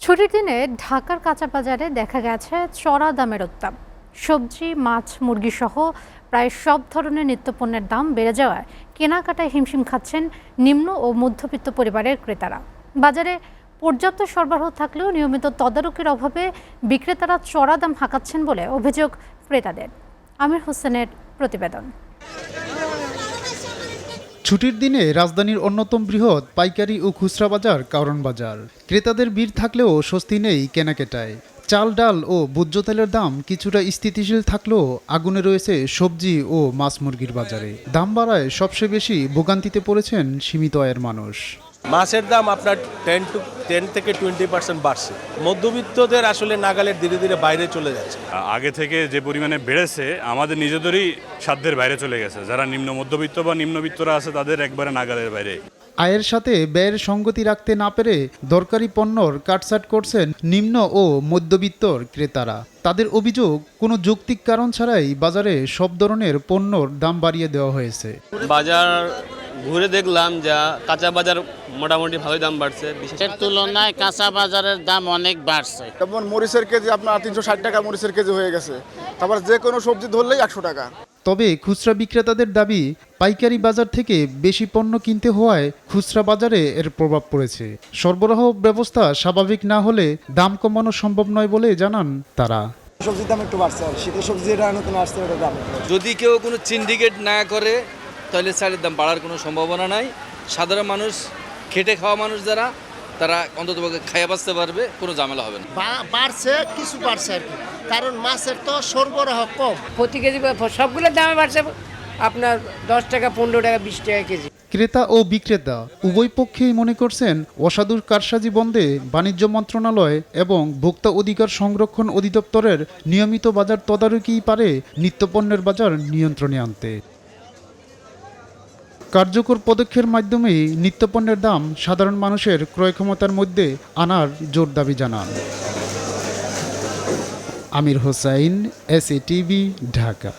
ছুটির দিনে ঢাকার কাঁচা বাজারে দেখা গেছে চড়া দামের উত্তাপ। সবজি, মাছ, মুরগি সহ প্রায় সব ধরনের নিত্যপণ্যের দাম বেড়ে যাওয়ায় কেনাকাটায় হিমশিম খাচ্ছেন নিম্ন ও মধ্যবিত্ত পরিবারের ক্রেতারা। বাজারে পর্যাপ্ত সরবরাহ থাকলেও নিয়মিত তদারকির অভাবে বিক্রেতারা চড়া দাম হাঁকাচ্ছেন বলে অভিযোগ ক্রেতাদের। আমির হোসেনের প্রতিবেদন। ছুটির দিনে রাজধানীর অন্যতম বৃহৎ পাইকারি ও খুচরা বাজার কারওয়ান বাজার। ক্রেতাদের ভিড় থাকলেও স্বস্তি নেই কেনাকাটায়। চাল, ডাল ও ভোজ্য তেলের দাম কিছুটা স্থিতিশীল থাকলেও আগুনে রয়েছে সবজি ও মাছ মুরগির বাজারে। দাম বাড়ায় সবচেয়ে বেশি ভোগান্তিতে পড়েছেন সীমিত আয়ের মানুষ। মাছের দাম আপনার 10 থেকে 20% বাড়ছে। মধ্যবিত্তদের আসলে নাগালের ধীরে ধীরে বাইরে চলে যাচ্ছে। আগে থেকে যে পরিমাণে বেড়েছে আমাদের নিজেদেরই সাধ্যের বাইরে চলে গেছে। যারা নিম্ন মধ্যবিত্ত বা নিম্নবিত্তরা আছে তাদের একবারে নাগালের বাইরে। আয়ের সাথে ব্যয়ের সঙ্গতি রাখতে না পেরে দরকারি পণ্যর কাটছাঁট করছেন নিম্ন ও মধ্যবিত্তর ক্রেতারা। তাদের অভিযোগ, কোনো যৌক্তিক কারণ ছাড়াই বাজারে সব ধরনের পণ্যর দাম বাড়িয়ে দেওয়া হয়েছে। বাজার ঘুরে দেখলাম যা কাঁচা বাজার মোটামুটি ভালোই দাম বাড়ছে। বিশেষের তুলনায় কাঁচা বাজারের দাম অনেক বাড়ছে। যেমন মরিচের কেজি আপনার 360 টাকা মরিচের কেজি হয়ে গেছে। তারপর যে কোনো সবজি ধরলেই 100 টাকা। তবে খুচরা বিক্রেতাদের দাবি, পাইকারি বাজার থেকে বেশি পণ্য কিনতে হওয়ায় খুচরা বাজারে এর প্রভাব পড়েছে। সরবরাহ ব্যবস্থা স্বাভাবিক না হলে দাম কমানো সম্ভব নয় বলে জানান তারা। সবজির দাম একটু বাড়ছে, আর শীতের সবজি এটা নতুন আসছে ওটার দাম। যদি কেউ কোনো সিন্ডিকেট না করে তাহলে চালের দাম বাড়ার কোনো সম্ভাবনা নাই। সাধারণ মানুষ, খেটে খাওয়া মানুষ যারা, তারা অন্তত খাইয়া বাঁচতে পারবে, কোনো ঝামেলা হবে না। বাড়ছে, কিছু বাড়ছে আর কি, কারণ মাছের তো সরবরাহ কম। প্রতি কেজি সবগুলোর দামে বাড়ছে আপনার 10 টাকা, 15 টাকা, 20 টাকা কেজি। ক্রেতা ও বিক্রেতা উভয় পক্ষেই মনে করছেন অসাধু কারসাজি বন্ধে বাণিজ্য মন্ত্রণালয় এবং ভোক্তা অধিকার সংরক্ষণ অধিদপ্তরের নিয়মিত বাজার তদারকিই পারে নিত্যপণ্যের বাজার নিয়ন্ত্রণে আনতে। কার্যকর পদক্ষেপের মাধ্যমে নিত্যপণ্যের দাম সাধারণ মানুষের ক্রয় ক্ষমতার মধ্যে আনার জোর দাবি জানান। আমির হোসাইন, SATV, ঢাকা।